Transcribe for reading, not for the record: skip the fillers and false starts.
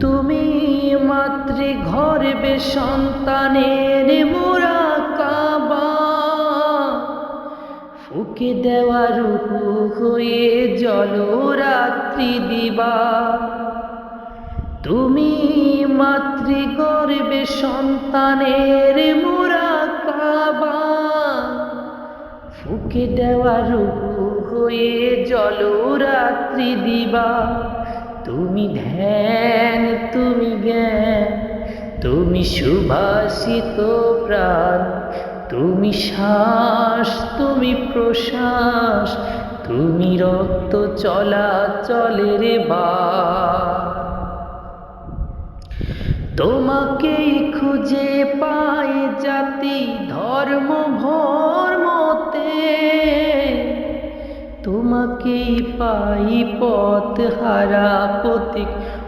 তুমি মাতৃগর্ভে সন্তানের মোরা কাবা, ফুঁকে দেওয়া রূহ হয়ে জলরাত্রি দিবা। তুমি মাতৃগর্ভে সন্তানের মোরা কাবা, ফুঁকে দেওয়া রূহ হয়ে জলরাত্রি দিবা। তুমি ধ্যান, তুমি জ্ঞান, তুমি সুভাষিত প্রাণ, তুমি শ্বাস, তুমি প্রশ্বাস, তুমি রক্ত চলাচলের বাঁ। তোমাকেই খুঁজে পায় জাতি ধর্ম ভর্মতে, তোমাকেই পাই পথ হারা পথিক